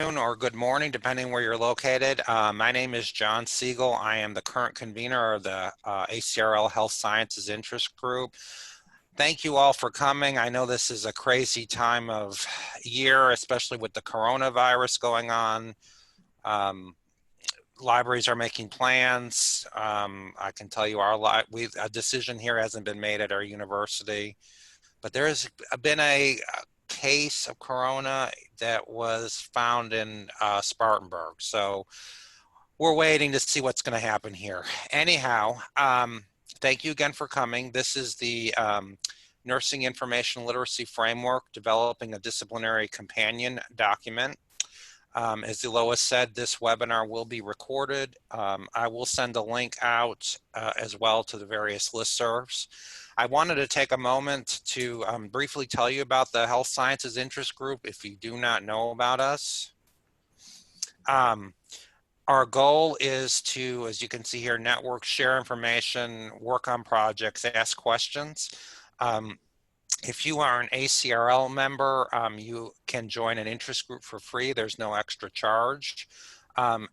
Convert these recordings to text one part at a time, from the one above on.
Or good morning, depending where you're located. My name is John Siegel. I am the current convener of the ACRL Health Sciences Interest Group. Thank you all for coming. I know this is a crazy time of year, especially with the coronavirus going on. Libraries are making plans. I can tell you a decision here hasn't been made at our university, but there has been a case of corona that was found in Spartanburg. So we're waiting to see what's going to happen here. Anyhow, thank you again for coming. This is the Nursing Information Literacy Framework, developing a disciplinary companion document. As Lois said, this webinar will be recorded. I will send a link out as well to the various listservs. I wanted to take a moment to briefly tell you about the Health Sciences Interest Group if you do not know about us. Our goal is to, as you can see here, network, share information, work on projects, ask questions. If you are an ACRL member, you can join an interest group for free. There's no extra charge.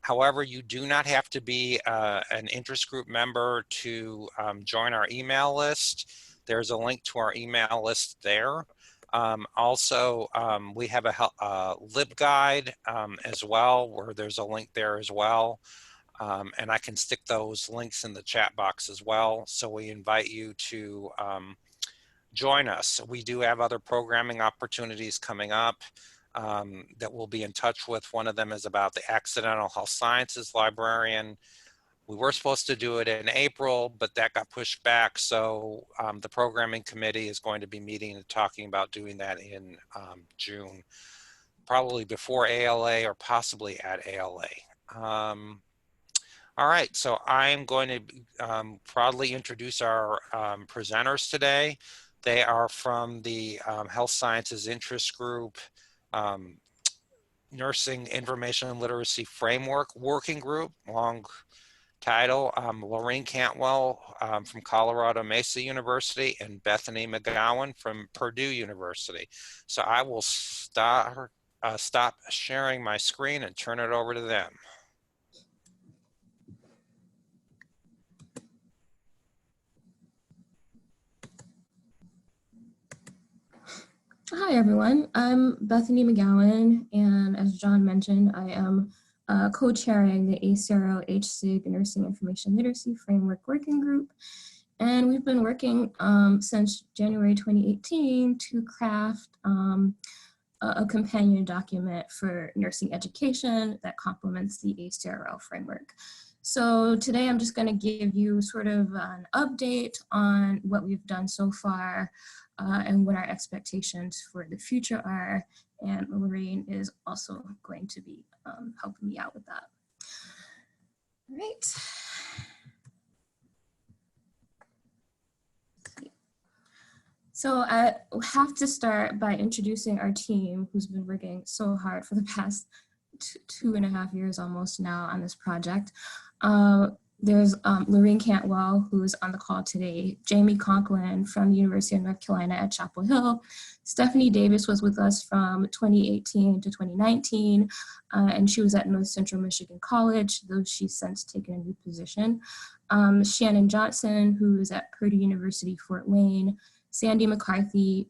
However, you do not have to be an interest group member to join our email list. There's a link to our email list there. Also, we have a LibGuide as well, where there's a link there as well. And I can stick those links in the chat box as well. So we invite you to join us. We do have other programming opportunities coming up that we'll be in touch with. One of them is about the Accidental Health Sciences Librarian. We were supposed to do it in April, but that got pushed back. So the programming committee is going to be meeting and talking about doing that in June, probably before ALA or possibly at ALA. All right, so I'm going to proudly introduce our presenters today. They are from the Health Sciences Interest Group, Nursing Information and Literacy Framework Working Group, long title, Laureen Cantwell from Colorado Mesa University, and Bethany McGowan from Purdue University. So I will stop sharing my screen and turn it over to them. Hi, everyone. I'm Bethany McGowan, and as John mentioned, I am co-chairing the ACRL HSIG Nursing Information Literacy Framework Working Group. And we've been working since January 2018 to craft a companion document for nursing education that complements the ACRL framework. So today I'm just going to give you sort of an update on what we've done so far and what our expectations for the future are. And Laureen is also going to be helping me out with that. All right. So I have to start by introducing our team who's been working so hard for the past 2.5 years almost now on this project. There's Laureen Cantwell, who's on the call today, Jamie Conklin from the University of North Carolina at Chapel Hill. Stephanie Davis was with us from 2018 to 2019, and she was at North Central Michigan College, though she's since taken a new position. Shannon Johnson, who is at Purdue University, Fort Wayne, Sandy McCarthy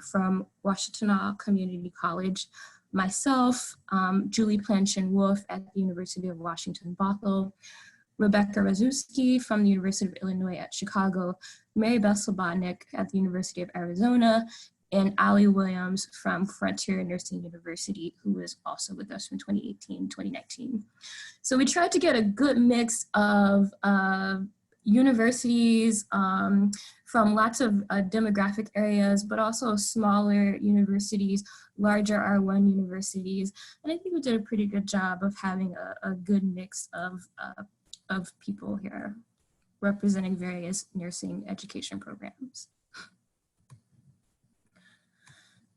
from Washtenaw Community College, myself, Julie Planchin-Wolf at the University of Washington, Bothell, Rebecca Razewski from the University of Illinois at Chicago, Mary Beth Slobodnik at the University of Arizona, and Ali Williams from Frontier Nursing University, who was also with us from 2018, 2019. So we tried to get a good mix of universities from lots of demographic areas, but also smaller universities, larger R1 universities. And I think we did a pretty good job of having a good mix of people here representing various nursing education programs.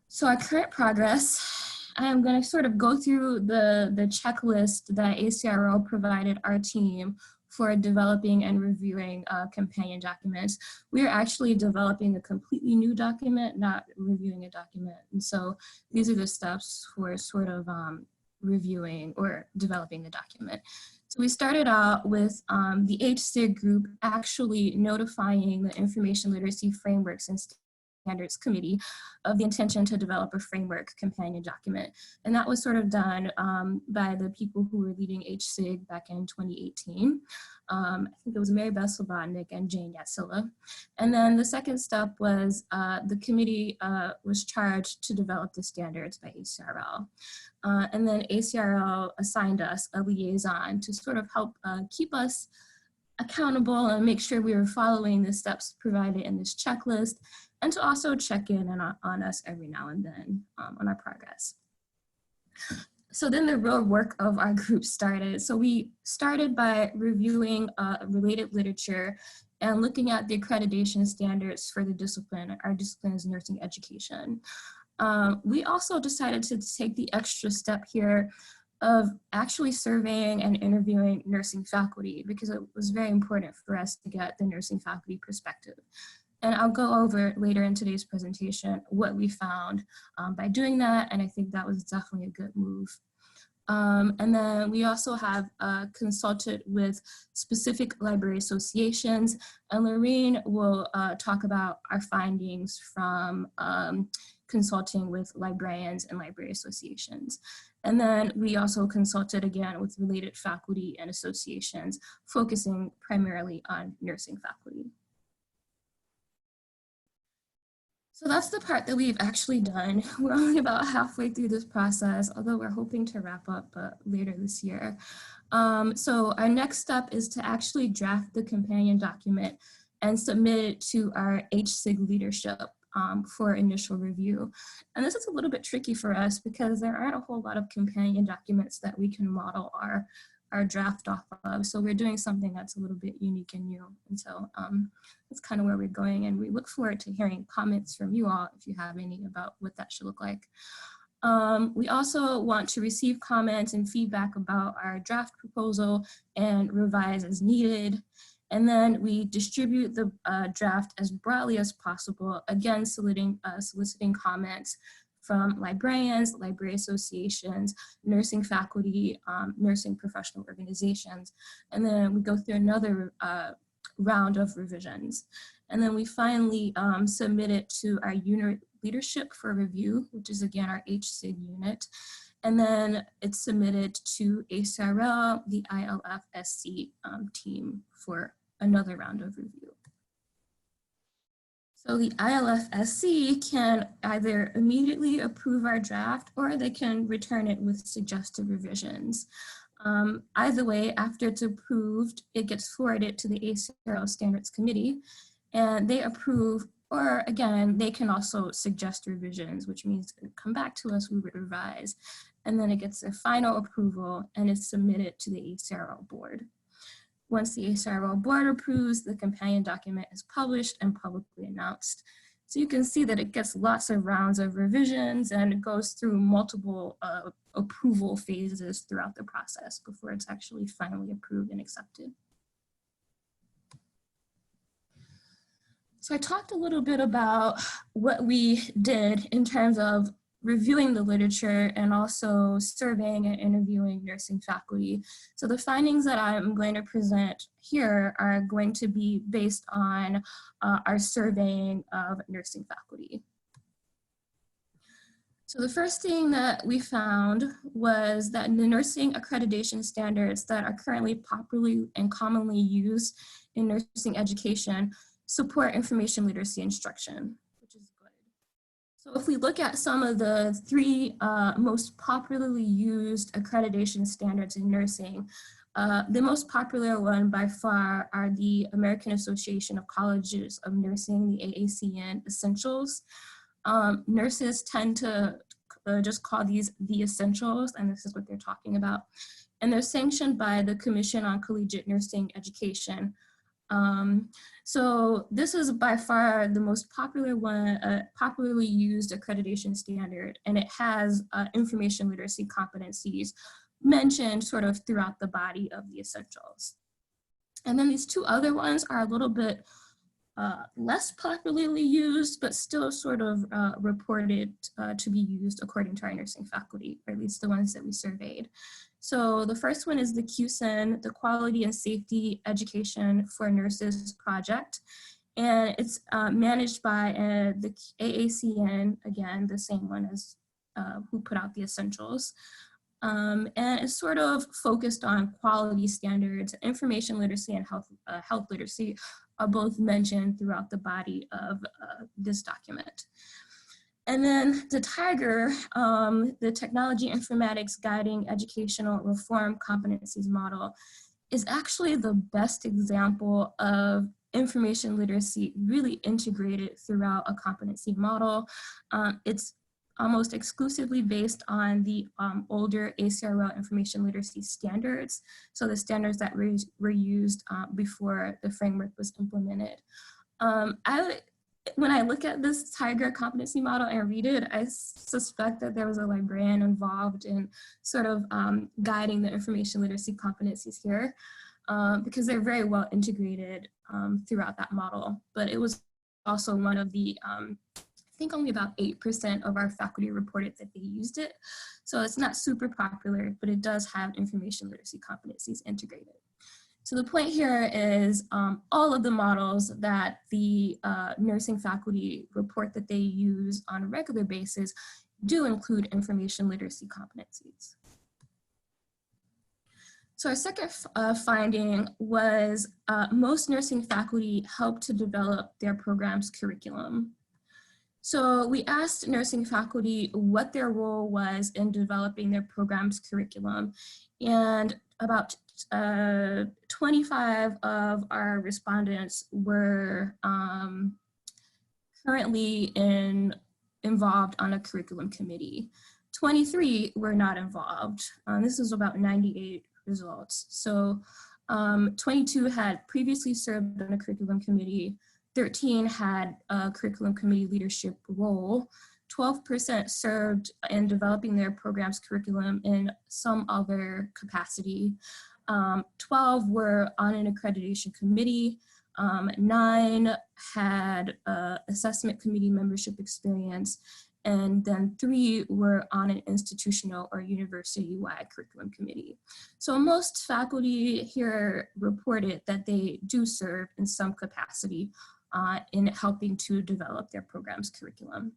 So our current progress, I'm going to sort of go through the checklist that ACRL provided our team for developing and reviewing companion documents. We are actually developing a completely new document, not reviewing a document. And so these are the steps for sort of reviewing or developing the document. So we started out with the HSIG group actually notifying the Information Literacy Frameworks and Standards Committee of the intention to develop a framework companion document. And that was sort of done by the people who were leading HSIG back in 2018. I think it was Mary Beth Slobodnik and Jane Yatsila. And then the second step was the committee was charged to develop the standards by ACRL. And then ACRL assigned us a liaison to sort of help keep us accountable and make sure we were following the steps provided in this checklist, and to also check in on us every now and then on our progress. So then the real work of our group started. So we started by reviewing related literature and looking at the accreditation standards for the discipline. Our discipline is nursing education. We also decided to take the extra step here of actually surveying and interviewing nursing faculty, because it was very important for us to get the nursing faculty perspective. And I'll go over later in today's presentation what we found by doing that, and I think that was definitely a good move. And then we also have consulted with specific library associations, and Laureen will talk about our findings from consulting with librarians and library associations. And then we also consulted again with related faculty and associations, focusing primarily on nursing faculty. So that's the part that we've actually done. We're only about halfway through this process, although we're hoping to wrap up later this year. So our next step is to actually draft the companion document and submit it to our HSIG leadership for initial review. And this is a little bit tricky for us because there aren't a whole lot of companion documents that we can model our draft off of. So we're doing something that's a little bit unique and new. And so that's kind of where we're going. And we look forward to hearing comments from you all if you have any about what that should look like. We also want to receive comments and feedback about our draft proposal and revise as needed. And then we distribute the draft as broadly as possible, again, soliciting comments from librarians, library associations, nursing faculty, nursing professional organizations. And then we go through another round of revisions. And then we finally submit it to our unit leadership for review, which is again our HSIG unit. And then it's submitted to ACRL, the ILFSC team for another round of review. So the ILFSC can either immediately approve our draft or they can return it with suggested revisions. Either way, after it's approved, it gets forwarded to the ACRL Standards Committee and they approve, or again, they can also suggest revisions, which means come back to us, we would revise. And then it gets a final approval and is submitted to the ACRL board. Once the ACRL board approves, the companion document is published and publicly announced. So you can see that it gets lots of rounds of revisions and it goes through multiple approval phases throughout the process before it's actually finally approved and accepted. So I talked a little bit about what we did in terms of reviewing the literature and also surveying and interviewing nursing faculty. So the findings that I'm going to present here are going to be based on our surveying of nursing faculty. So the first thing that we found was that the nursing accreditation standards that are currently popularly and commonly used in nursing education support information literacy instruction, which is good. So if we look at some of the three most popularly used accreditation standards in nursing, the most popular one by far are the American Association of Colleges of Nursing, the AACN Essentials. Nurses tend to just call these the Essentials, and this is what they're talking about. And they're sanctioned by the Commission on Collegiate Nursing Education. So this is by far the most popular one, popularly used accreditation standard, and it has information literacy competencies mentioned sort of throughout the body of the Essentials. And then these two other ones are a little bit less popularly used, but still sort of reported to be used according to our nursing faculty, or at least the ones that we surveyed. So the first one is the QSIN, the Quality and Safety Education for Nurses project. And it's managed by the AACN, again, the same one as who put out the essentials. And it's sort of focused on quality standards. Information literacy and health literacy are both mentioned throughout the body of this document. And then the TIGER, the Technology Informatics Guiding Educational Reform Competencies Model, is actually the best example of information literacy really integrated throughout a competency model. It's almost exclusively based on the older ACRL information literacy standards. So the standards that were used before the framework was implemented. When I look at this TIGER competency model and read it, I suspect that there was a librarian involved in sort of guiding the information literacy competencies here, because they're very well integrated throughout that model. But it was also one of the, I think only about 8% of our faculty reported that they used it. So it's not super popular, but it does have information literacy competencies integrated. So the point here is all of the models that the nursing faculty report that they use on a regular basis do include information literacy competencies. So our second finding was most nursing faculty help to develop their program's curriculum. So we asked nursing faculty what their role was in developing their program's curriculum, and about 25 of our respondents were currently involved on a curriculum committee. 23 were not involved. This is about 98 results. So 22 had previously served on a curriculum committee, 13 had a curriculum committee leadership role, 12% served in developing their program's curriculum in some other capacity, 12 were on an accreditation committee, 9 had assessment committee membership experience, and then 3 were on an institutional or university-wide curriculum committee. So most faculty here reported that they do serve in some capacity in helping to develop their program's curriculum.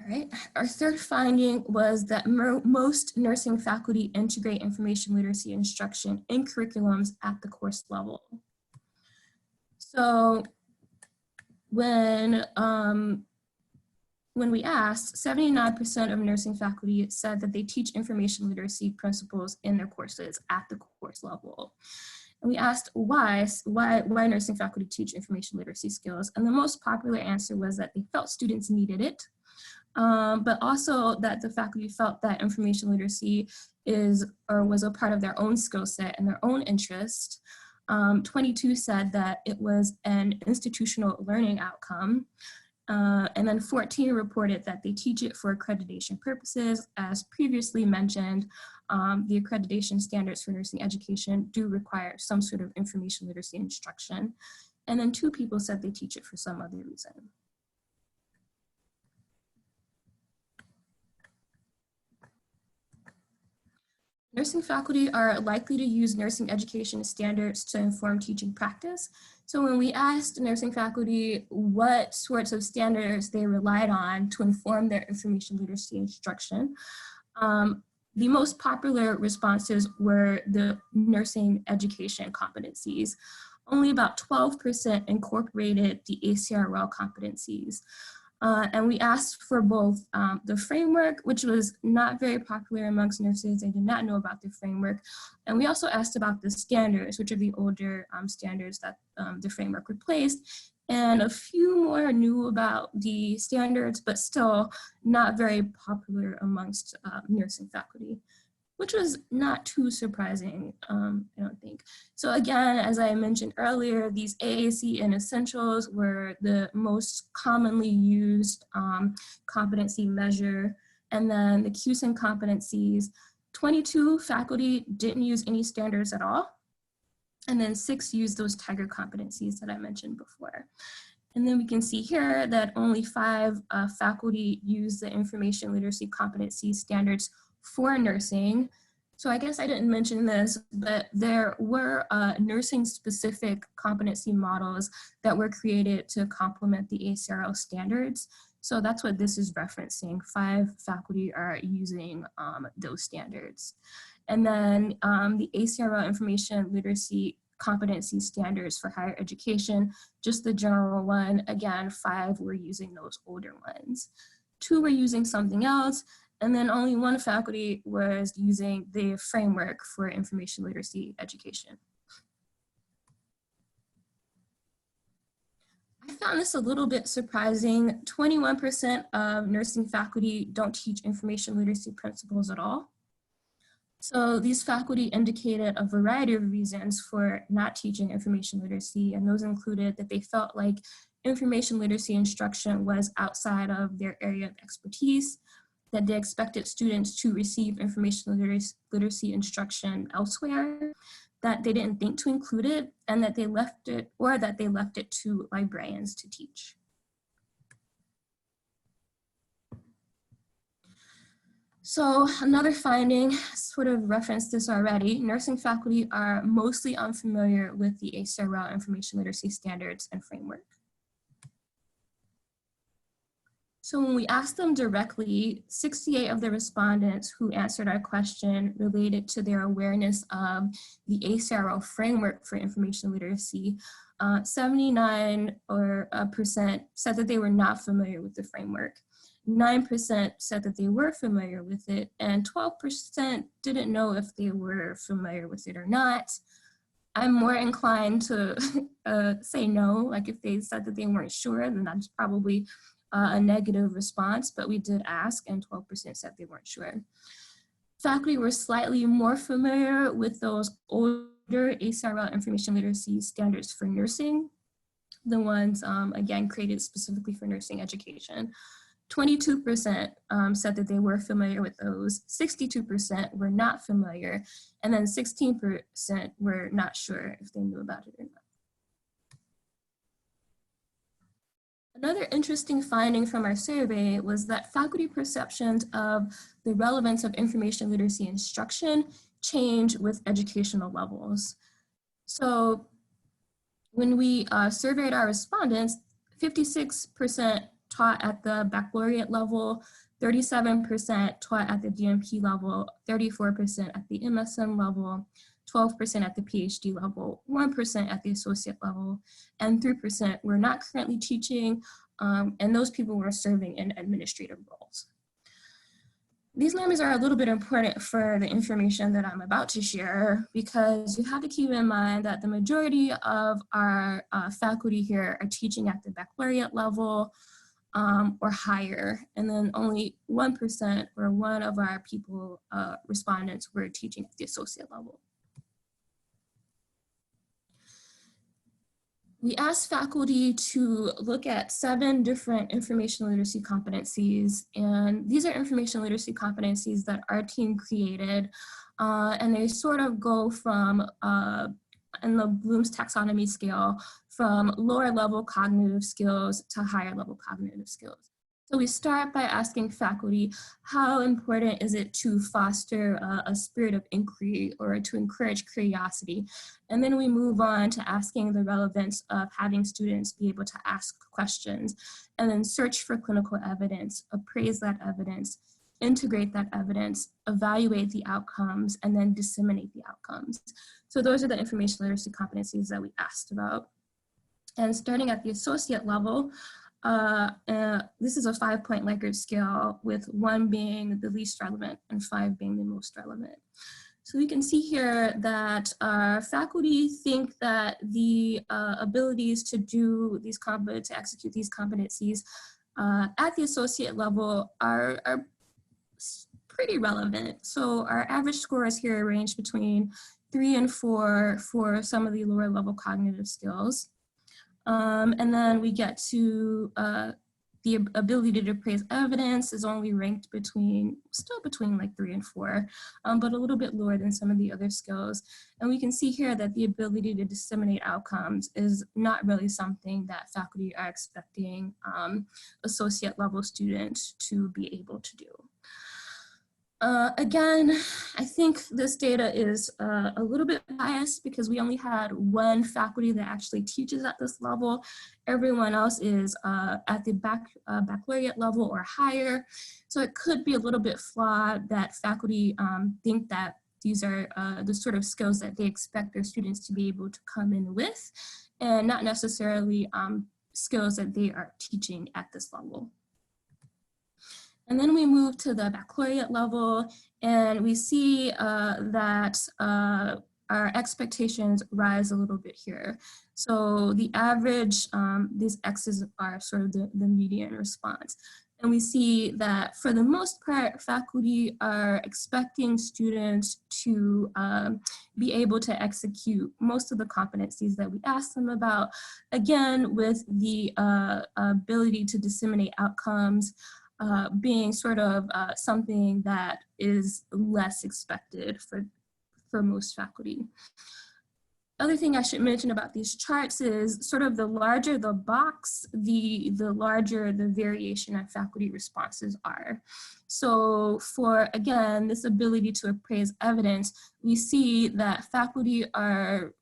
All right, our third finding was that most nursing faculty integrate information literacy instruction in curriculums at the course level. So when we asked, 79% of nursing faculty said that they teach information literacy principles in their courses at the course level. And we asked why nursing faculty teach information literacy skills. And the most popular answer was that they felt students needed it, but also that the faculty felt that information literacy was a part of their own skill set and their own interest. 22 said that it was an institutional learning outcome. And then 14 reported that they teach it for accreditation purposes. As previously mentioned, the accreditation standards for nursing education do require some sort of information literacy instruction. And then 2 people said they teach it for some other reason. Nursing faculty are likely to use nursing education standards to inform teaching practice. So when we asked nursing faculty what sorts of standards they relied on to inform their information literacy instruction, the most popular responses were the nursing education competencies. Only about 12% incorporated the ACRL competencies. And we asked for both the framework, which was not very popular amongst nurses. They did not know about the framework. And we also asked about the standards, which are the older standards that the framework replaced. And a few more knew about the standards, but still not very popular amongst nursing faculty, which was not too surprising, I don't think. So again, as I mentioned earlier, these AAC and essentials were the most commonly used competency measure. And then the QSIN competencies, 22 faculty didn't use any standards at all. And then 6 use those Tiger competencies that I mentioned before. And then we can see here that only 5 faculty use the information literacy competency standards for nursing. So I guess I didn't mention this, but there were nursing specific competency models that were created to complement the ACRL standards. So that's what this is referencing. 5 faculty are using those standards. And then the ACRL information literacy competency standards for higher education, just the general one, again, 5 were using those older ones. 2 were using something else, and then only 1 faculty was using the framework for information literacy education. I found this a little bit surprising. 21% of nursing faculty don't teach information literacy principles at all. So these faculty indicated a variety of reasons for not teaching information literacy, and those included that they felt like information literacy instruction was outside of their area of expertise, that they expected students to receive information literacy instruction elsewhere, that they didn't think to include it, and that they left it, or that they left it to librarians to teach. So another finding, sort of referenced this already, nursing faculty are mostly unfamiliar with the ACRL information literacy standards and framework. So when we asked them directly, 68 of the respondents who answered our question related to their awareness of the ACRL framework for information literacy. 79% said that they were not familiar with the framework. 9% said that they were familiar with it, and 12% didn't know if they were familiar with it or not. I'm more inclined to say no, like if they said that they weren't sure, then that's probably a negative response, but we did ask and 12% said they weren't sure. Faculty were slightly more familiar with those older ACRL information literacy standards for nursing, the ones, again, created specifically for nursing education. 22% said that they were familiar with those, 62% were not familiar, and then 16% were not sure if they knew about it or not. Another interesting finding from our survey was that faculty perceptions of the relevance of information literacy instruction change with educational levels. So when we surveyed our respondents, 56% taught at the baccalaureate level, 37% taught at the DNP level, 34% at the MSN level, 12% at the PhD level, 1% at the associate level, and 3% were not currently teaching, and those people were serving in administrative roles. These numbers are a little bit important for the information that I'm about to share, because you have to keep in mind that the majority of our faculty here are teaching at the baccalaureate level or higher, and then only 1% or 1 of our people, respondents, were teaching at the associate level. We asked faculty to look at 7 different information literacy competencies, and these are information literacy competencies that our team created, and they sort of go from, in the Bloom's taxonomy scale, from lower level cognitive skills to higher level cognitive skills. So we start by asking faculty, how important is it to foster a spirit of inquiry or to encourage curiosity? And then we move on to asking the relevance of having students be able to ask questions and then search for clinical evidence, appraise that evidence, integrate that evidence, evaluate the outcomes, and then disseminate the outcomes. So those are the information literacy competencies that we asked about. And starting at the associate level, this is a 5-point Likert scale, with 1 being the least relevant and 5 being the most relevant. So we can see here that faculty think that the abilities to do these to execute these competencies at the associate level are pretty relevant. So our average scores here range between 3 and 4 for some of the lower level cognitive skills. And then we get to the ability to appraise evidence is only ranked still between like 3 and 4, but a little bit lower than some of the other skills. And we can see here that the ability to disseminate outcomes is not really something that faculty are expecting associate level students to be able to do. Again, I think this data is a little bit biased because we only had one faculty that actually teaches at this level. Everyone else is at the baccalaureate level or higher. So it could be a little bit flawed that faculty think that these are the sort of skills that they expect their students to be able to come in with, and not necessarily skills that they are teaching at this level. And then we move to the baccalaureate level, and we see that our expectations rise a little bit here. So the average, these X's are sort of the median response. And we see that for the most part, faculty are expecting students to be able to execute most of the competencies that we asked them about, again, with the ability to disseminate outcomes, being sort of something that is less expected for most faculty. Other thing I should mention about these charts is sort of the larger the box, the larger the variation in faculty responses are. So for, again, this ability to appraise evidence, we see that faculty are,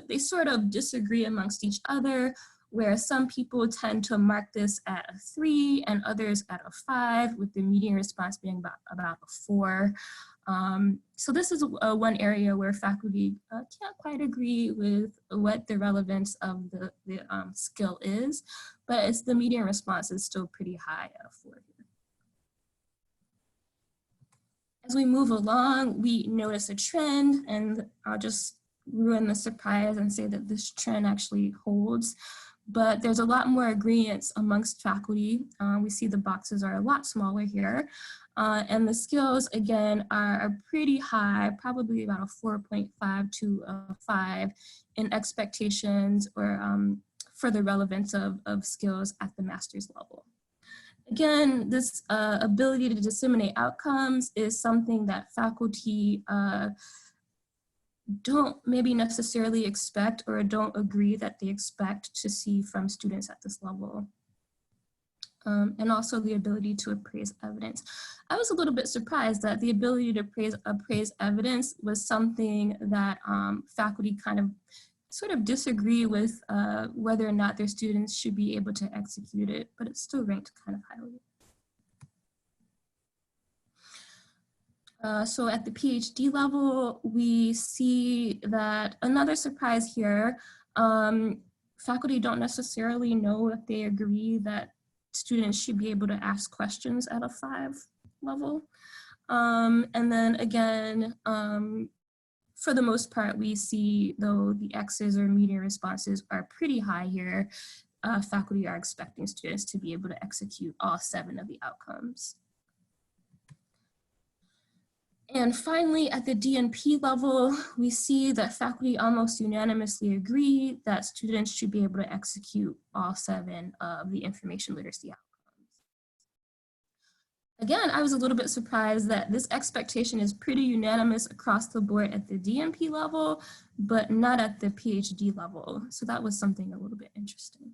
they sort of disagree amongst each other, where some people tend to mark this at a 3 and others at a 5, with the median response being about a 4. So this is one area where faculty can't quite agree with what the relevance of the skill is, but it's the median response is still pretty high at 4 here. As we move along, we notice a trend, and I'll just ruin the surprise and say that this trend actually holds. But there's a lot more agreements amongst faculty. We see the boxes are a lot smaller here. And the skills, again, are pretty high, probably about a 4.5 to a 5 in expectations or for the relevance of skills at the master's level. Again, this ability to disseminate outcomes is something that faculty don't maybe necessarily expect or don't agree that they expect to see from students at this level. And also the ability to appraise evidence. I was a little bit surprised that the ability to appraise evidence was something that faculty kind of sort of disagree with whether or not their students should be able to execute it, but it's still ranked kind of highly. So at the PhD level, we see that another surprise here, faculty don't necessarily know if they agree that students should be able to ask questions at a 5 level. And then again, for the most part, we see though the X's or median responses are pretty high here, faculty are expecting students to be able to execute all 7 of the outcomes. And finally, at the DNP level, we see that faculty almost unanimously agree that students should be able to execute all 7 of the information literacy outcomes. Again, I was a little bit surprised that this expectation is pretty unanimous across the board at the DNP level, but not at the PhD level. So that was something a little bit interesting.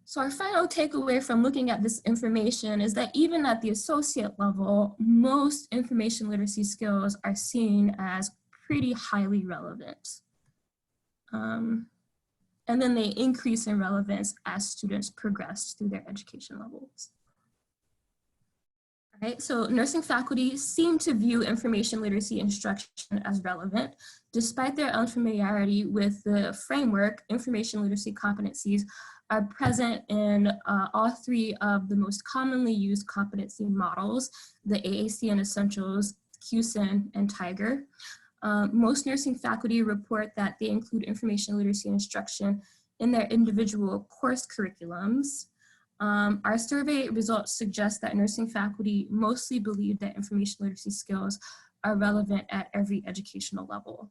So our final takeaway from looking at this information is that even at the associate level, most information literacy skills are seen as pretty highly relevant. And then they increase in relevance as students progress through their education levels. All right, so nursing faculty seem to view information literacy instruction as relevant, despite their unfamiliarity with the framework. Information literacy competencies are present in all 3 of the most commonly used competency models, the AACN Essentials, QSIN, and Tiger. Most nursing faculty report that they include information literacy instruction in their individual course curriculums. Our survey results suggest that nursing faculty mostly believe that information literacy skills are relevant at every educational level.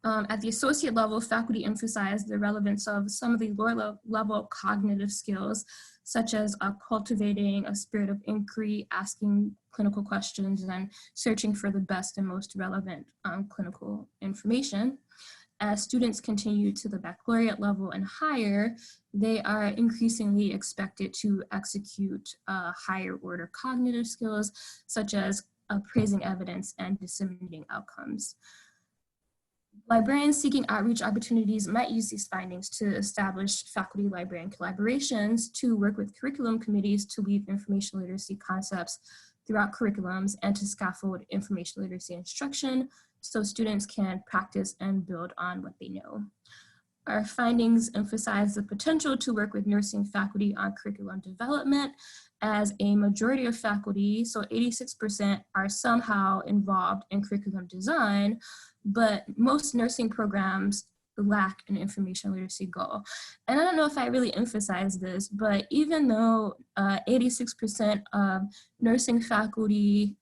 At the associate level, faculty emphasize the relevance of some of the lower level cognitive skills, such as cultivating a spirit of inquiry, asking clinical questions, and searching for the best and most relevant clinical information. As students continue to the baccalaureate level and higher, they are increasingly expected to execute higher order cognitive skills, such as appraising evidence and disseminating outcomes. Librarians seeking outreach opportunities might use these findings to establish faculty-librarian collaborations to work with curriculum committees to weave information literacy concepts throughout curriculums and to scaffold information literacy instruction so students can practice and build on what they know. Our findings emphasize the potential to work with nursing faculty on curriculum development, as a majority of faculty, so 86%, are somehow involved in curriculum design, but most nursing programs lack an information literacy goal. And I don't know if I really emphasize this, but even though 86% of nursing faculty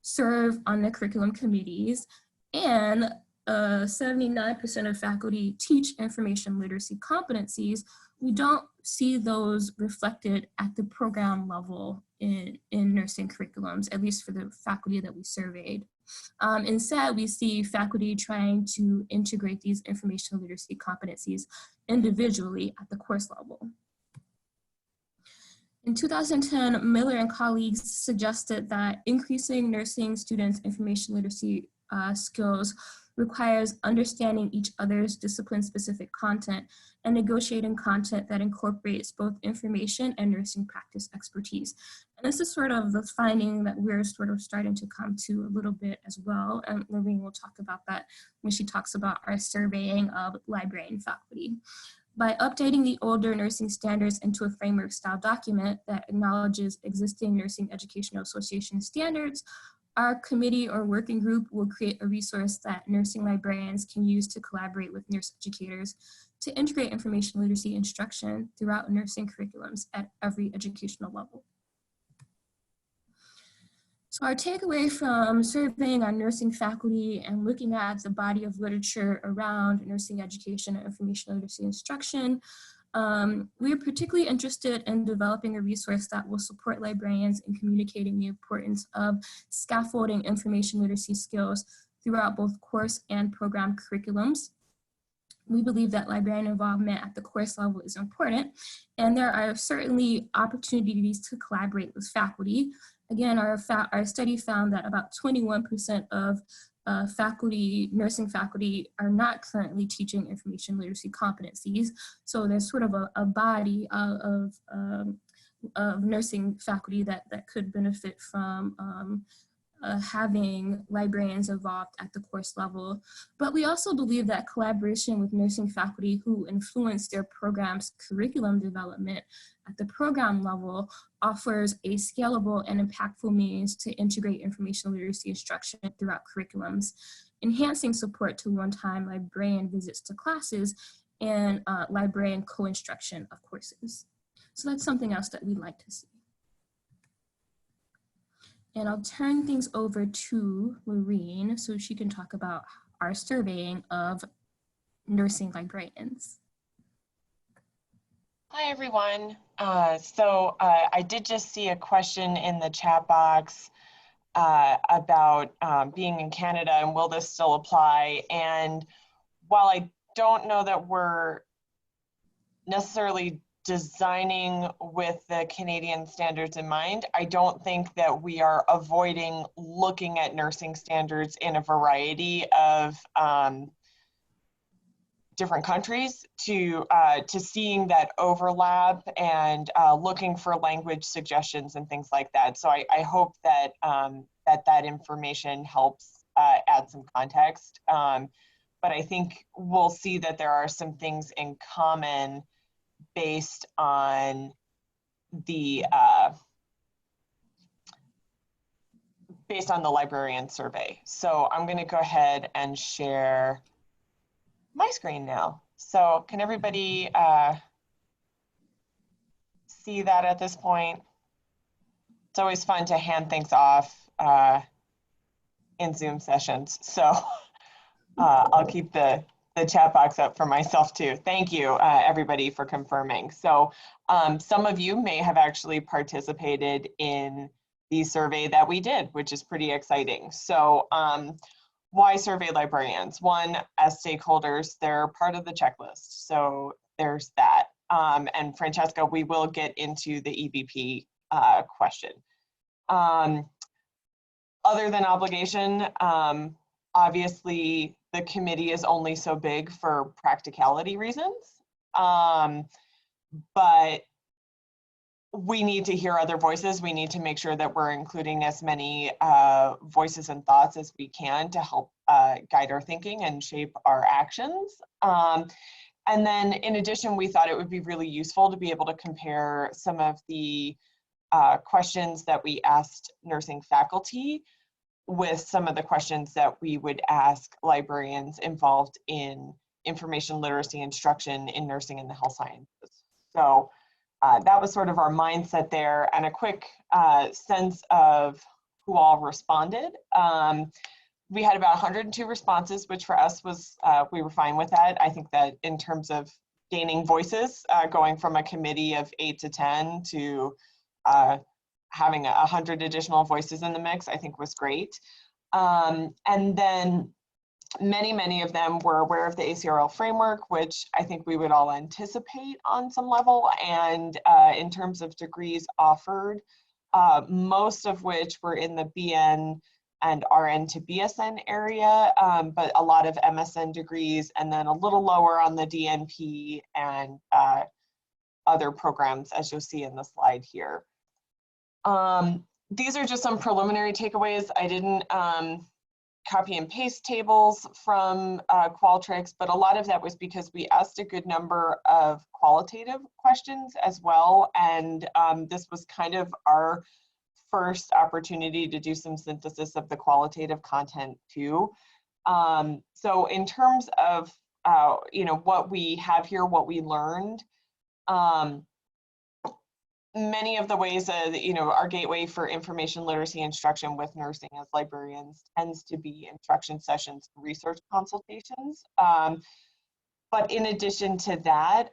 serve on the curriculum committees, and 79% of faculty teach information literacy competencies, we don't see those reflected at the program level in nursing curriculums, at least for the faculty that we surveyed. Instead, we see faculty trying to integrate these information literacy competencies individually at the course level. In 2010, Miller and colleagues suggested that increasing nursing students' information literacy skills requires understanding each other's discipline-specific content and negotiating content that incorporates both information and nursing practice expertise. And this is sort of the finding that we're sort of starting to come to a little bit as well. And Laureen will talk about that when she talks about our surveying of librarian faculty. By updating the older nursing standards into a framework style document that acknowledges existing Nursing Educational Association standards, our committee or working group will create a resource that nursing librarians can use to collaborate with nurse educators to integrate information literacy instruction throughout nursing curriculums at every educational level. So our takeaway from surveying our nursing faculty and looking at the body of literature around nursing education and information literacy instruction, we are particularly interested in developing a resource that will support librarians in communicating the importance of scaffolding information literacy skills throughout both course and program curriculums. We believe that librarian involvement at the course level is important, and there are certainly opportunities to collaborate with faculty. Again, our study found that about 21% of nursing faculty are not currently teaching information literacy competencies. So there's sort of a body of nursing faculty that could benefit from having librarians involved at the course level. But we also believe that collaboration with nursing faculty who influence their program's curriculum development at the program level offers a scalable and impactful means to integrate information literacy instruction throughout curriculums, enhancing support to one-time librarian visits to classes and librarian co-instruction of courses. So that's something else that we'd like to see. And I'll turn things over to Laureen so she can talk about our surveying of nursing librarians. Hi, everyone. I did just see a question in the chat box about being in Canada and will this still apply? And while I don't know that we're necessarily designing with the Canadian standards in mind, I don't think that we are avoiding looking at nursing standards in a variety of different countries to seeing that overlap and looking for language suggestions and things like that. So I hope that that information helps add some context. But I think we'll see that there are some things in common based on the librarian survey. So I'm going to go ahead and share my screen now. So can everybody see that at this point? It's always fun to hand things off in Zoom sessions. So I'll keep the chat box up for myself too. Thank you, everybody, for confirming. So some of you may have actually participated in the survey that we did, which is pretty exciting. So why survey librarians? One, as stakeholders, they're part of the checklist. So there's that. And Francesca, we will get into the EBP question. Other than obligation, obviously the committee is only so big for practicality reasons, but we need to hear other voices. We need to make sure that we're including as many voices and thoughts as we can to help guide our thinking and shape our actions. And then in addition, we thought it would be really useful to be able to compare some of the questions that we asked nursing faculty with some of the questions that we would ask librarians involved in information literacy instruction in nursing and the health sciences. So that was sort of our mindset there, and a quick sense of who all responded. We had about 102 responses, which for us was, we were fine with that. I think that in terms of gaining voices, going from a committee of 8 to 10 to having 100 additional voices in the mix, I think was great. And then many of them were aware of the ACRL framework, which I think we would all anticipate on some level. And in terms of degrees offered, most of which were in the BN and RN to BSN area, but a lot of MSN degrees, and then a little lower on the DNP and other programs, as you'll see in the slide here. These are just some preliminary takeaways. I didn't copy and paste tables from Qualtrics, but a lot of that was because we asked a good number of qualitative questions as well. And this was kind of our first opportunity to do some synthesis of the qualitative content too. So in terms of, you know, what we have here, what we learned, many of the ways that, you know, our gateway for information literacy instruction with nursing as librarians tends to be instruction sessions, research consultations. But in addition to that,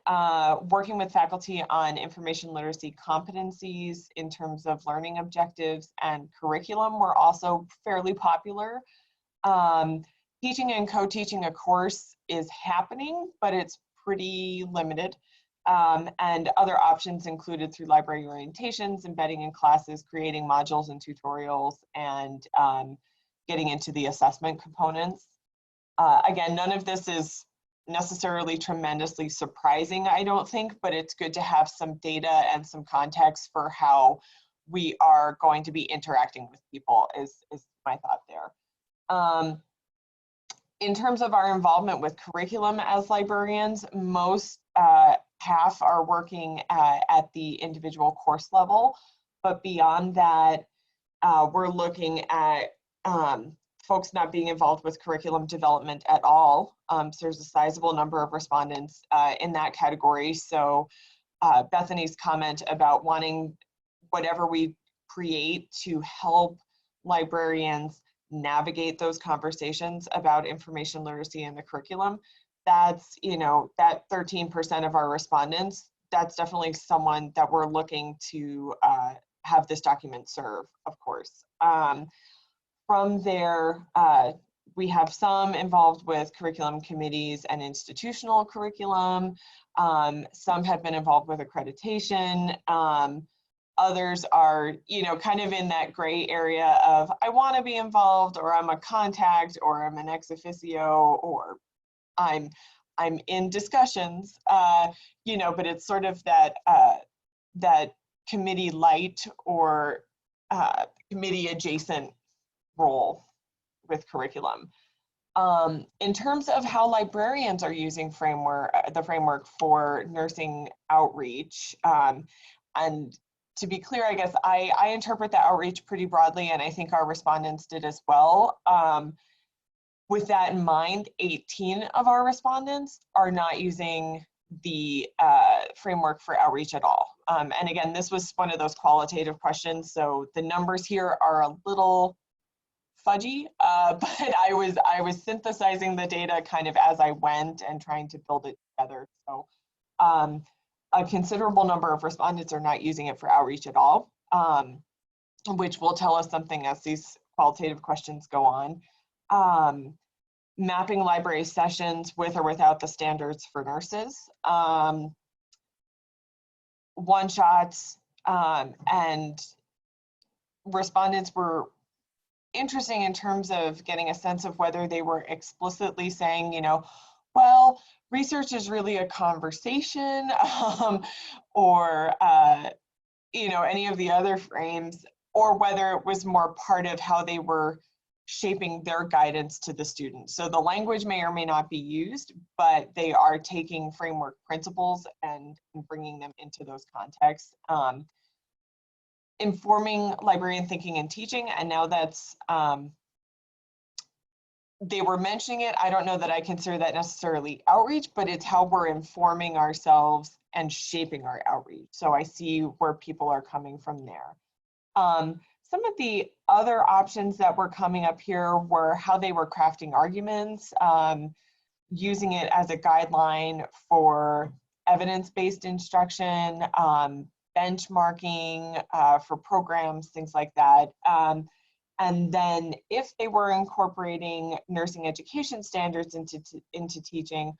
working with faculty on information literacy competencies in terms of learning objectives and curriculum were also fairly popular. Teaching and co-teaching a course is happening, but it's pretty limited. And other options included through library orientations, embedding in classes, creating modules and tutorials, and getting into the assessment components. Again, none of this is necessarily tremendously surprising, I don't think, but it's good to have some data and some context for how we are going to be interacting with people is my thought there. In terms of our involvement with curriculum as librarians, most half are working at the individual course level, but beyond that, we're looking at folks not being involved with curriculum development at all. So there's a sizable number of respondents in that category. So Bethany's comment about wanting whatever we create to help librarians navigate those conversations about information literacy in the curriculum, that's, you know, that 13% of our respondents, that's definitely someone that we're looking to have this document serve, of course. From there, we have some involved with curriculum committees and institutional curriculum. Some have been involved with accreditation. Others are, you know, kind of in that gray area of, I want to be involved, or I'm a contact, or I'm an ex officio, or I'm in discussions, you know, but it's sort of that, that committee light or committee adjacent role with curriculum. In terms of how librarians are using the framework for nursing outreach, and to be clear, I guess I interpret the outreach pretty broadly, and I think our respondents did as well. With that in mind, 18 of our respondents are not using the framework for outreach at all. And again, this was one of those qualitative questions, so the numbers here are a little fudgy, but I was synthesizing the data kind of as I went and trying to build it together. So a considerable number of respondents are not using it for outreach at all, which will tell us something as these qualitative questions go on. Mapping library sessions with or without the standards for nurses, one-shots, and respondents were interesting in terms of getting a sense of whether they were explicitly saying, you know, well, research is really a conversation, or, you know, any of the other frames, or whether it was more part of how they were shaping their guidance to the students. So the language may or may not be used, but they are taking framework principles and bringing them into those contexts. Informing librarian thinking and teaching, and now that's, they were mentioning it. I don't know that I consider that necessarily outreach, but it's how we're informing ourselves and shaping our outreach. So I see where people are coming from there. Some of the other options that were coming up here were how they were crafting arguments, using it as a guideline for evidence-based instruction, benchmarking for programs, things like that. And then if they were incorporating nursing education standards into teaching,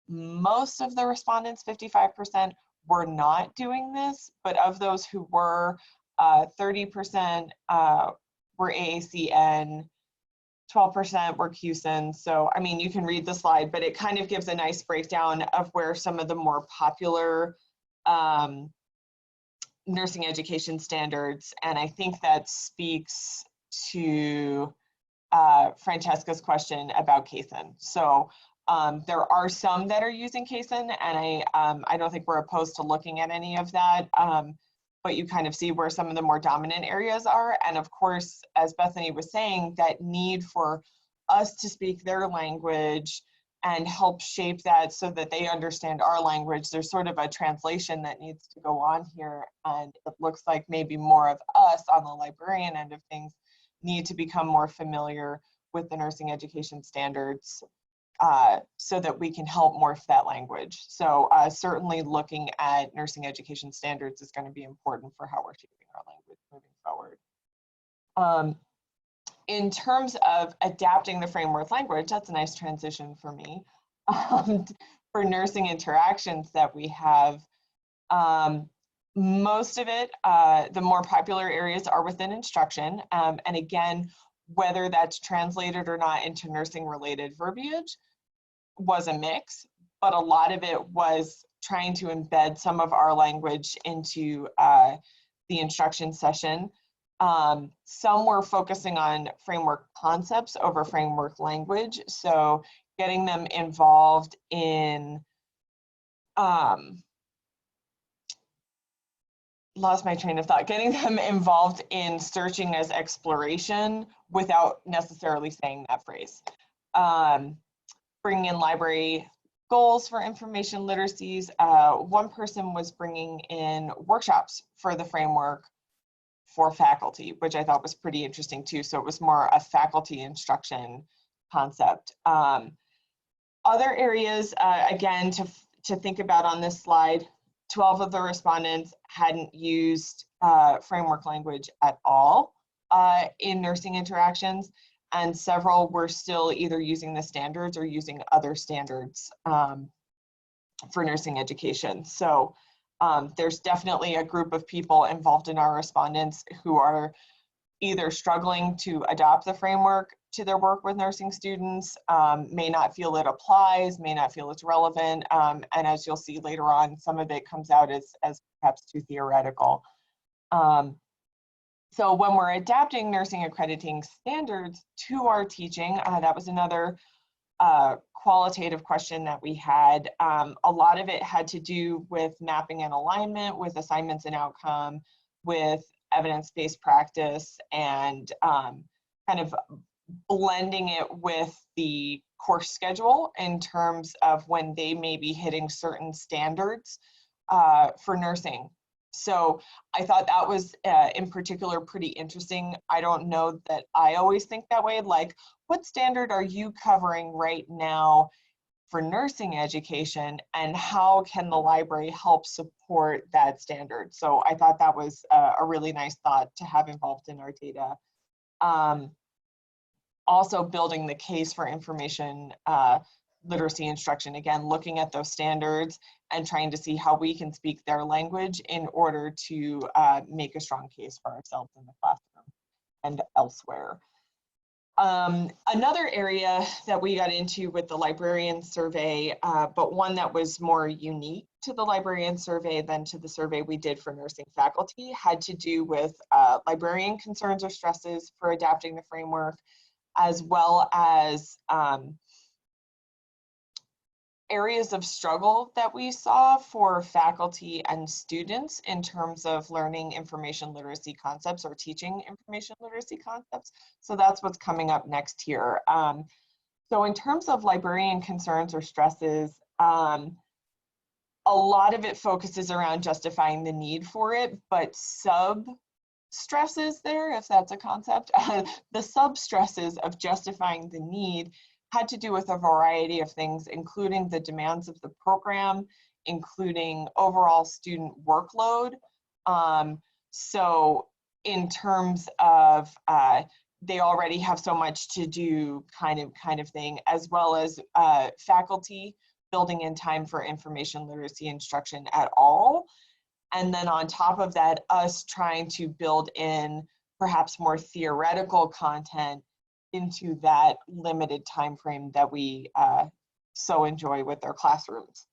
most of the respondents, 55%, were not doing this, but of those who were, 30% were AACN, 12% were QSIN. So, I mean, you can read the slide, but it kind of gives a nice breakdown of where some of the more popular nursing education standards, and I think that speaks to Francesca's question about CASIN. So there are some that are using CASIN, and I don't think we're opposed to looking at any of that, but you kind of see where some of the more dominant areas are. And of course, as Bethany was saying, that need for us to speak their language and help shape that so that they understand our language. There's sort of a translation that needs to go on here, and it looks like maybe more of us on the librarian end of things need to become more familiar with the nursing education standards so that we can help morph that language. So certainly looking at nursing education standards is going to be important for how we're shaping our language moving forward. In terms of adapting the framework language, that's a nice transition for me, for nursing interactions that we have. Most of it, the more popular areas are within instruction. And again, whether that's translated or not into nursing related verbiage was a mix, but a lot of it was trying to embed some of our language into the instruction session. Some were focusing on framework concepts over framework language. So getting them involved in, lost my train of thought, getting them involved in searching as exploration without necessarily saying that phrase. Bringing in library goals for information literacies. One person was bringing in workshops for the framework for faculty, which I thought was pretty interesting too. So it was more a faculty instruction concept. Other areas, again, to think about on this slide, 12 of the respondents hadn't used framework language at all in nursing interactions, and several were still either using the standards or using other standards for nursing education. So there's definitely a group of people involved in our respondents who are either struggling to adopt the framework to their work with nursing students, may not feel it applies, may not feel it's relevant, and as you'll see later on, some of it comes out as perhaps too theoretical. So when we're adapting nursing accrediting standards to our teaching, that was another qualitative question that we had. A lot of it had to do with mapping and alignment, with assignments and outcome, with evidence-based practice, and kind of blending it with the course schedule in terms of when they may be hitting certain standards for nursing. So I thought that was in particular pretty interesting. I don't know that I always think that way. Like, what standard are you covering right now for nursing education, and how can the library help support that standard? So I thought that was a really nice thought to have involved in our data. Also building the case for information literacy instruction, again, looking at those standards and trying to see how we can speak their language in order to make a strong case for ourselves in the classroom and elsewhere. Another area that we got into with the librarian survey, but one that was more unique to the librarian survey than to the survey we did for nursing faculty, had to do with librarian concerns or stresses for adapting the framework, as well as areas of struggle that we saw for faculty and students in terms of learning information literacy concepts or teaching information literacy concepts. So that's what's coming up next here. So in terms of librarian concerns or stresses, a lot of it focuses around justifying the need for it, but sub-stresses there, if that's a concept, the sub-stresses of justifying the need had to do with a variety of things, including the demands of the program, including overall student workload. So in terms of they already have so much to do kind of thing, as well as faculty building in time for information literacy instruction at all. And then on top of that, us trying to build in perhaps more theoretical content into that limited time frame that we so enjoy with their classrooms.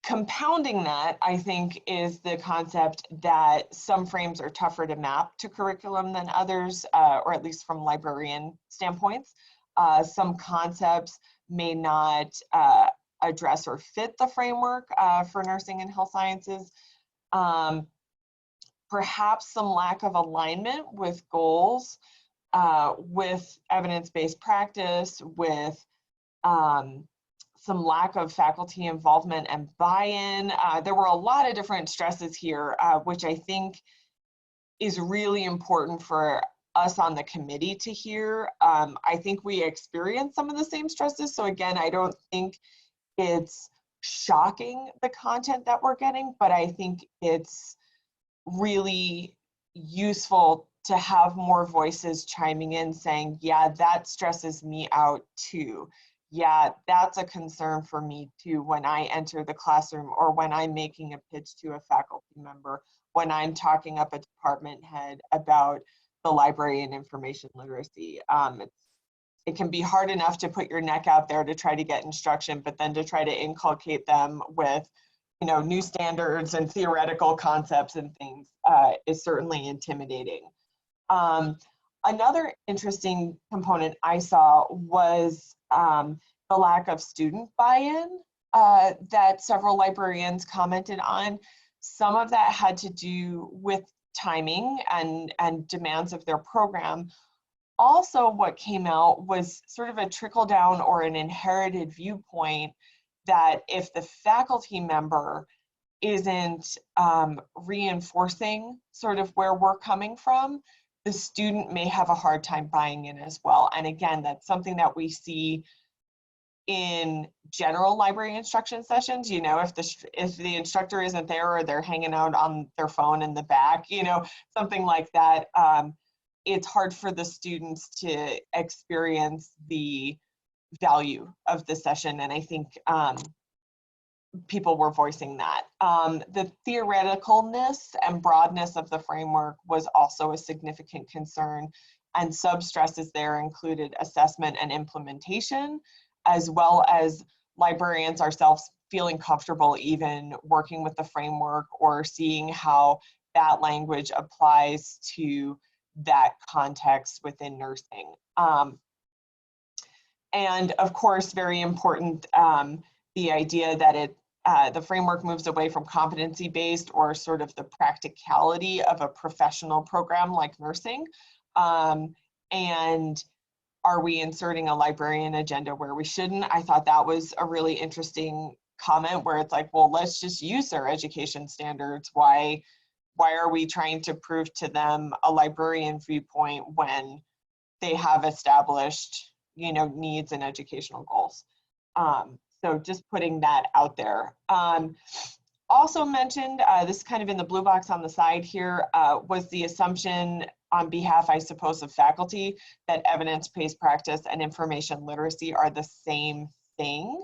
Compounding that, I think, is the concept that some frames are tougher to map to curriculum than others, or at least from librarian standpoints. Some concepts may not address or fit the framework for nursing and health sciences. Perhaps some lack of alignment with goals, with evidence-based practice, with some lack of faculty involvement and buy-in. There were a lot of different stresses here, which I think is really important for us on the committee to hear. I think we experience some of the same stresses. So again, I don't think it's shocking the content that we're getting, but I think it's really useful to have more voices chiming in saying, yeah, that stresses me out too. Yeah, that's a concern for me too when I enter the classroom, or when I'm making a pitch to a faculty member, when I'm talking up a department head about the library and information literacy. It can be hard enough to put your neck out there to try to get instruction, but then to try to inculcate them with, you know, new standards and theoretical concepts and things is certainly intimidating. Another interesting component I saw was the lack of student buy-in that several librarians commented on. Some of that had to do with timing and demands of their program. Also, what came out was sort of a trickle down or an inherited viewpoint that if the faculty member isn't reinforcing sort of where we're coming from, the student may have a hard time buying in as well. And again, that's something that we see in general library instruction sessions. You know, if the instructor isn't there, or they're hanging out on their phone in the back, you know, something like that, it's hard for the students to experience the value of the session. And I think people were voicing that. The theoreticalness and broadness of the framework was also a significant concern, and sub-stresses there included assessment and implementation, as well as librarians ourselves feeling comfortable even working with the framework or seeing how that language applies to that context within nursing. And of course, very important, the idea that the framework moves away from competency-based or sort of the practicality of a professional program like nursing. And are we inserting a librarian agenda where we shouldn't? I thought that was a really interesting comment where it's like, well, let's just use their education standards. Why are we trying to prove to them a librarian viewpoint when they have established, you know, needs and educational goals? So just putting that out there. Also mentioned, this is kind of in the blue box on the side here, was the assumption on behalf, I suppose, of faculty that evidence-based practice and information literacy are the same thing.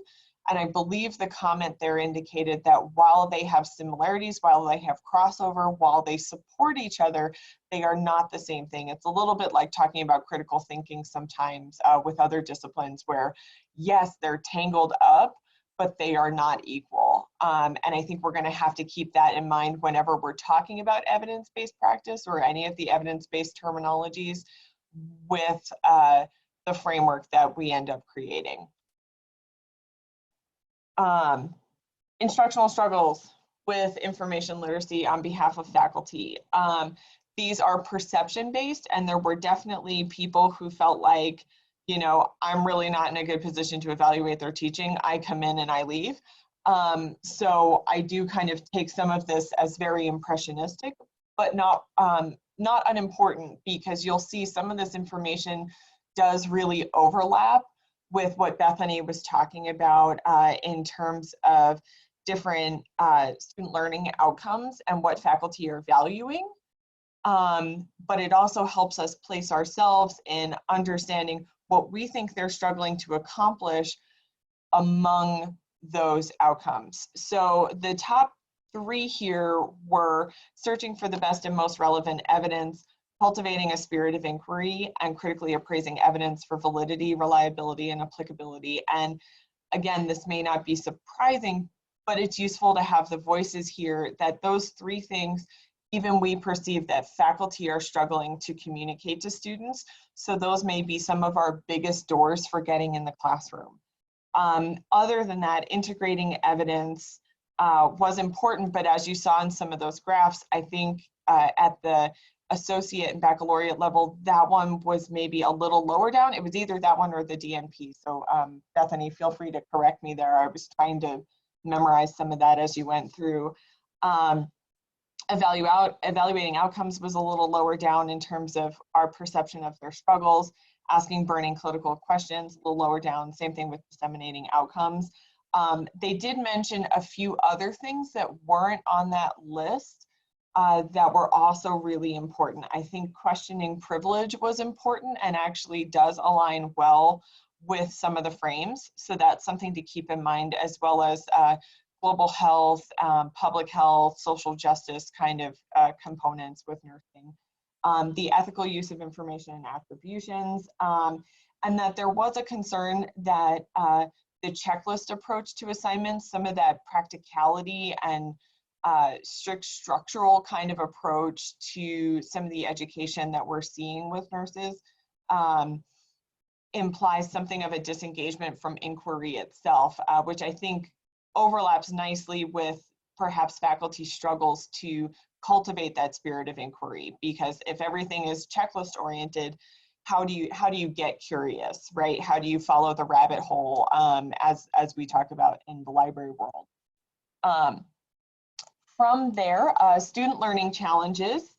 And I believe the comment there indicated that while they have similarities, while they have crossover, while they support each other, they are not the same thing. It's a little bit like talking about critical thinking sometimes with other disciplines where, yes, they're tangled up, but they are not equal. And I think we're going to have to keep that in mind whenever we're talking about evidence-based practice or any of the evidence-based terminologies with the framework that we end up creating. Instructional struggles with information literacy on behalf of faculty. These are perception-based, and there were definitely people who felt like, you know, I'm really not in a good position to evaluate their teaching. I come in and I leave. So I do kind of take some of this as very impressionistic, but not unimportant, because you'll see some of this information does really overlap with what Bethany was talking about in terms of different student learning outcomes and what faculty are valuing. But it also helps us place ourselves in understanding what we think they're struggling to accomplish among those outcomes. So the top three here were searching for the best and most relevant evidence, cultivating a spirit of inquiry, and critically appraising evidence for validity, reliability, and applicability. And again, this may not be surprising, but it's useful to have the voices here that those three things, even we perceive that faculty are struggling to communicate to students. So those may be some of our biggest doors for getting in the classroom. Other than that, integrating evidence was important, but as you saw in some of those graphs, I think at the associate and baccalaureate level, that one was maybe a little lower down. It was either that one or the DNP. So Bethany, feel free to correct me there. I was trying to memorize some of that as you went through. Evaluating outcomes was a little lower down in terms of our perception of their struggles. Asking burning critical questions, a little lower down. Same thing with disseminating outcomes. They did mention a few other things that weren't on that list that were also really important. I think questioning privilege was important and actually does align well with some of the frames. So that's something to keep in mind, as well as global health, public health, social justice kind of components with nursing. The ethical use of information and attributions, and that there was a concern that the checklist approach to assignments, some of that practicality and strict structural kind of approach to some of the education that we're seeing with nurses implies something of a disengagement from inquiry itself, which I think overlaps nicely with perhaps faculty struggles to cultivate that spirit of inquiry, because if everything is checklist oriented, how do you get curious, right? How do you follow the rabbit hole as we talk about in the library world? From there, student learning challenges,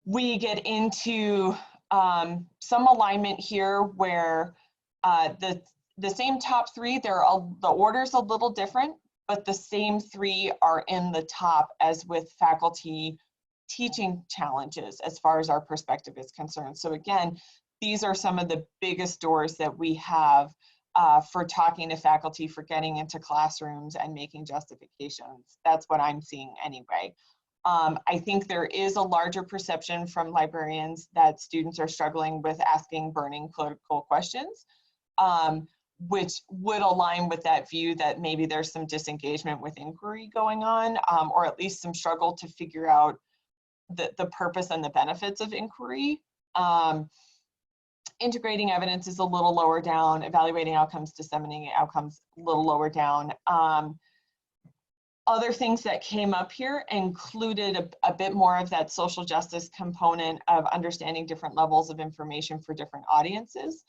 we get into some alignment here where the same top three, the order's a little different, but the same three are in the top as with faculty teaching challenges as far as our perspective is concerned. So again, these are some of the biggest doors that we have for talking to faculty, for getting into classrooms and making justifications. That's what I'm seeing anyway. I think there is a larger perception from librarians that students are struggling with asking burning critical questions, which would align with that view that maybe there's some disengagement with inquiry going on, or at least some struggle to figure out the purpose and the benefits of inquiry. Integrating evidence is a little lower down, evaluating outcomes, disseminating outcomes, a little lower down. Other things that came up here included a bit more of that social justice component of understanding different levels of information for different audiences.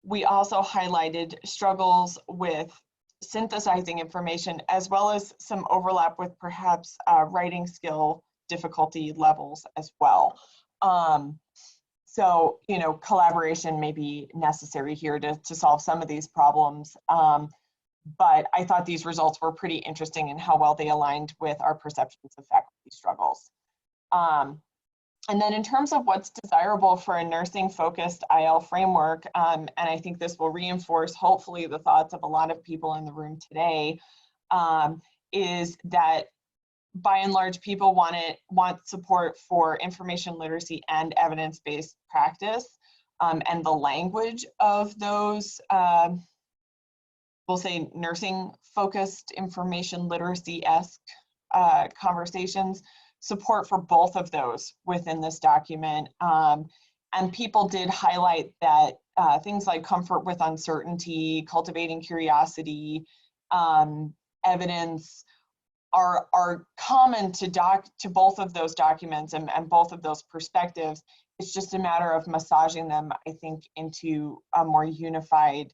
We also highlighted struggles with synthesizing information, as well as some overlap with perhaps writing skill difficulty levels as well. So, you know, collaboration may be necessary here to solve some of these problems. But I thought these results were pretty interesting in how well they aligned with our perceptions of faculty struggles. And then in terms of what's desirable for a nursing-focused IL framework, and I think this will reinforce hopefully the thoughts of a lot of people in the room today, is that by and large, people want support for information literacy and evidence-based practice, and the language of those, we'll say nursing-focused information literacy-esque conversations, support for both of those within this document. And people did highlight that things like comfort with uncertainty, cultivating curiosity, evidence are common to both of those documents and both of those perspectives. It's just a matter of massaging them, I think, into a more unified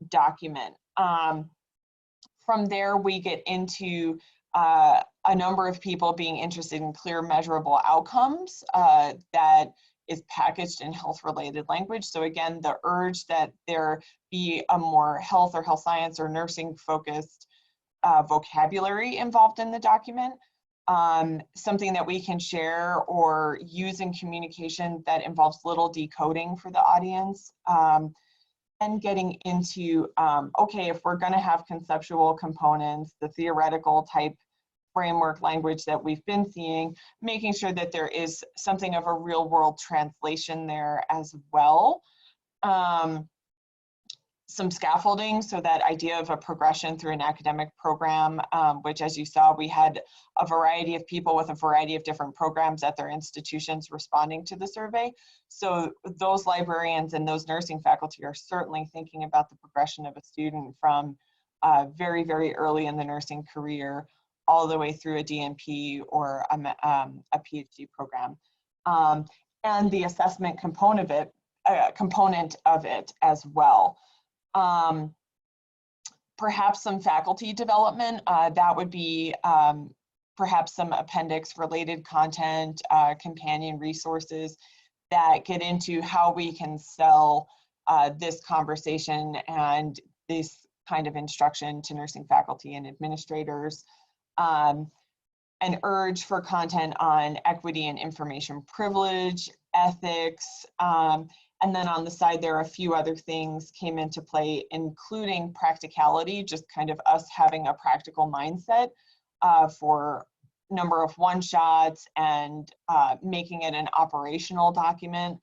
document. From there, we get into a number of people being interested in clear, measurable outcomes that is packaged in health-related language. So again, the urge that there be a more health or health science or nursing-focused vocabulary involved in the document, something that we can share or use in communication that involves little decoding for the audience. And getting into, okay, if we're gonna have conceptual components, the theoretical type framework language that we've been seeing, making sure that there is something of a real world translation there as well. Some scaffolding, so that idea of a progression through an academic program, which as you saw, we had a variety of people with a variety of different programs at their institutions responding to the survey. So those librarians and those nursing faculty are certainly thinking about the progression of a student from very, very early in the nursing career all the way through a DNP or a PhD program. And the assessment component of it as well. Perhaps some faculty development, that would be perhaps some appendix related content, companion resources that get into how we can sell this conversation and this kind of instruction to nursing faculty and administrators. An urge for content on equity and information privilege, ethics, and then on the side, there are a few other things came into play, including practicality, just kind of us having a practical mindset for number of one-shots and making it an operational document.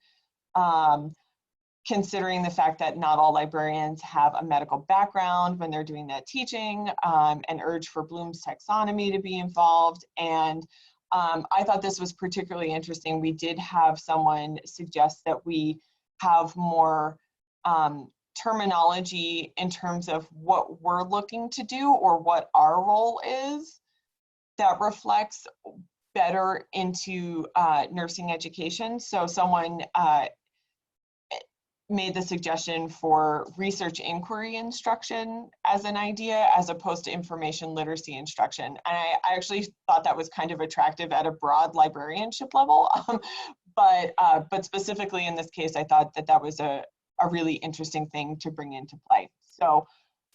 Considering the fact that not all librarians have a medical background when they're doing that teaching, an urge for Bloom's taxonomy to be involved. And I thought this was particularly interesting. We did have someone suggest that we have more terminology in terms of what we're looking to do or what our role is that reflects better into nursing education. So someone made the suggestion for research inquiry instruction as an idea, as opposed to information literacy instruction. And I actually thought that was kind of attractive at a broad librarianship level. But specifically in this case, I thought that that was a really interesting thing to bring into play. So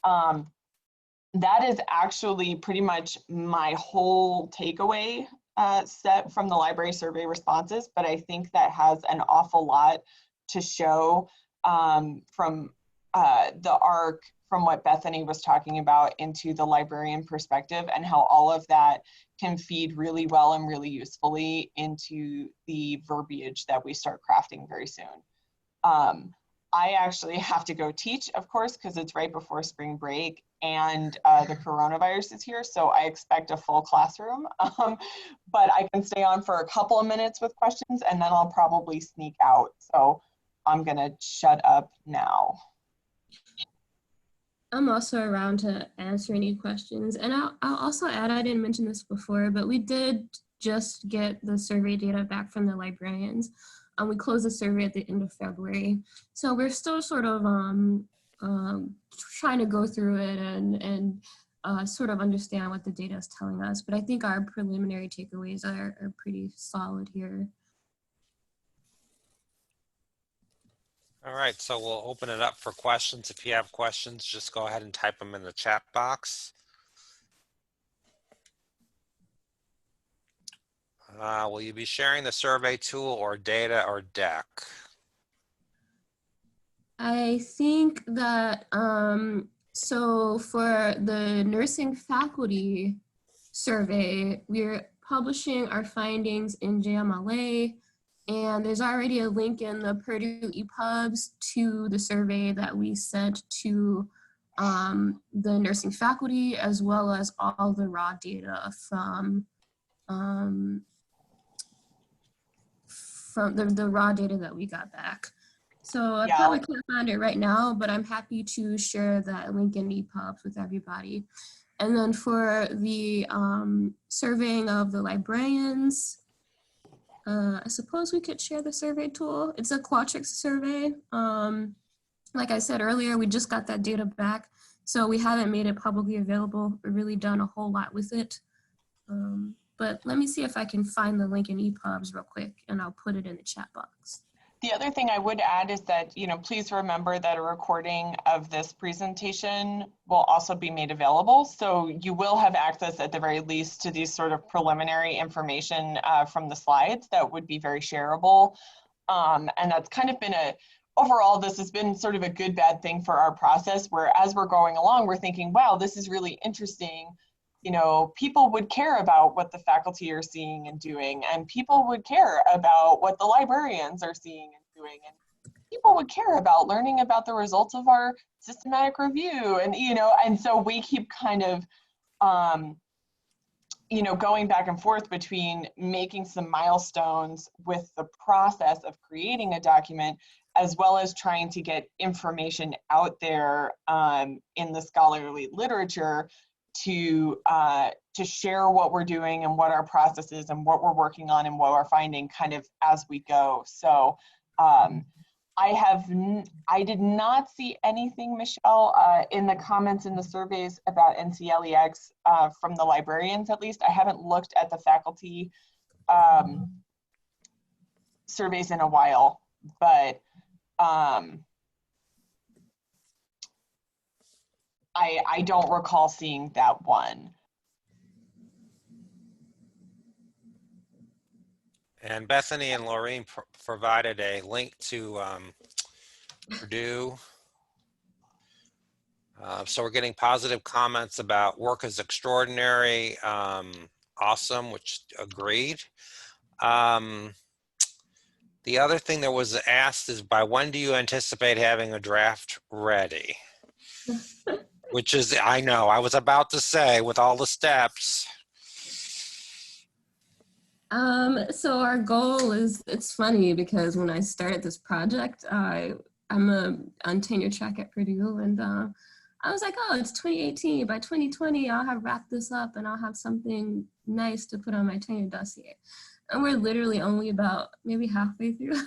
that is actually pretty much my whole takeaway set from the library survey responses, but I think that has an awful lot to show from the arc from what Bethany was talking about into the librarian perspective, and how all of that can feed really well and really usefully into the verbiage that we start crafting very soon. I actually have to go teach, of course, because it's right before spring break and the coronavirus is here, so I expect a full classroom. But I can stay on for a couple of minutes with questions and then I'll probably sneak out. So I'm gonna shut up now. I'm also around to answer any questions. And I'll also add, I didn't mention this before, but we did just get the survey data back from the librarians. We closed the survey at the end of February. So we're still sort of trying to go through it and sort of understand what the data is telling us. But I think our preliminary takeaways are pretty solid here. All right, so we'll open it up for questions. If you have questions, just go ahead and type them in the chat box. Will you be sharing the survey tool or data or deck? I think that, so for the nursing faculty survey, we're publishing our findings in JMLA, and there's already a link in the Purdue EPUBs to the survey that we sent to the nursing faculty, as well as all the raw data from the raw data that we got back. So I probably can't find it right now, but I'm happy to share that link in EPUBs with everybody. And then for the surveying of the librarians, I suppose we could share the survey tool. It's a Qualtrics survey. Like I said earlier, we just got that data back, so we haven't made it publicly available or really done a whole lot with it. But let me see if I can find the link in EPUBs real quick, and I'll put it in the chat box. The other thing I would add is that, please remember that a recording of this presentation will also be made available. So you will have access at the very least to these sort of preliminary information from the slides that would be very shareable. And that's kind of been overall, this has been sort of a good, bad thing for our process, where as we're going along, we're thinking, wow, this is really interesting. People would care about what the faculty are seeing and doing, and people would care about what the librarians are seeing and doing, and people would care about learning about the results of our systematic review. And so we keep kind of, going back and forth between making some milestones with the process of creating a document, as well as trying to get information out there in the scholarly literature to share what we're doing and what our process is and what we're working on and what we're finding kind of as we go. So I did not see anything, Michelle, in the comments in the surveys about NCLEX from the librarians, at least. I haven't looked at the faculty surveys in a while, but I don't recall seeing that one. And Bethany and Laureen provided a link to Purdue. So we're getting positive comments about work is extraordinary, awesome, which agreed. The other thing that was asked is, by when do you anticipate having a draft ready? Which is, I know, I was about to say, with all the steps. So our goal is, it's funny because when I started this project, I'm on tenure track at Purdue, and I was like, oh, it's 2018. By 2020, I'll have wrapped this up and I'll have something nice to put on my tenure dossier. And we're literally only about maybe halfway through.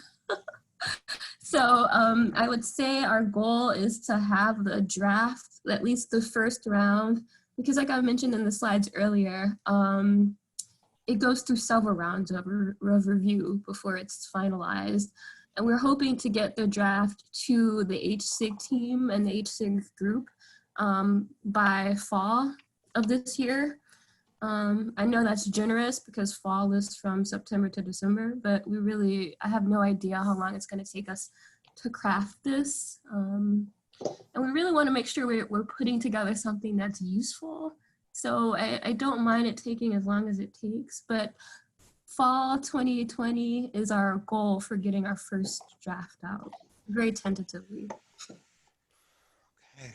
So I would say our goal is to have the draft, at least the first round, because like I mentioned in the slides earlier, it goes through several rounds of review before it's finalized. And we're hoping to get the draft to the HSIG team and the HSIG group by fall of this year. I know that's generous because fall is from September to December, but I have no idea how long it's going to take us to craft this. And we really want to make sure we're putting together something that's useful. So I don't mind it taking as long as it takes, but fall 2020 is our goal for getting our first draft out, very tentatively. Okay.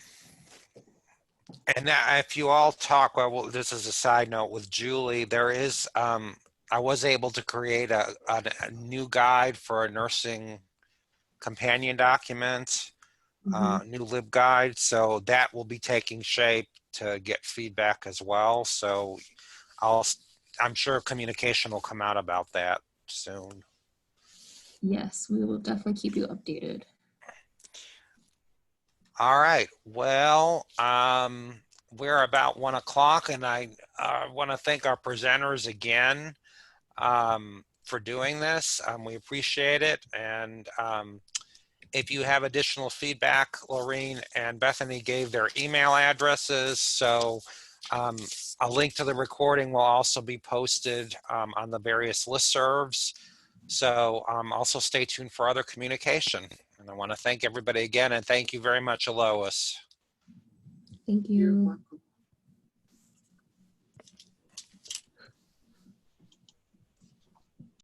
And if you all talk, well, this is a side note with Julie, there is, I was able to create a new guide for a nursing companion document, new LibGuide. So that will be taking shape to get feedback as well. So I'm sure communication will come out about that soon. Yes, we will definitely keep you updated. All right. Well, we're about 1 o'clock, and I want to thank our presenters again for doing this. We appreciate it. And if you have additional feedback, Laureen and Bethany gave their email addresses. So a link to the recording will also be posted on the various listservs. So also stay tuned for other communication. And I want to thank everybody again, and thank you very much, Alois. Thank you.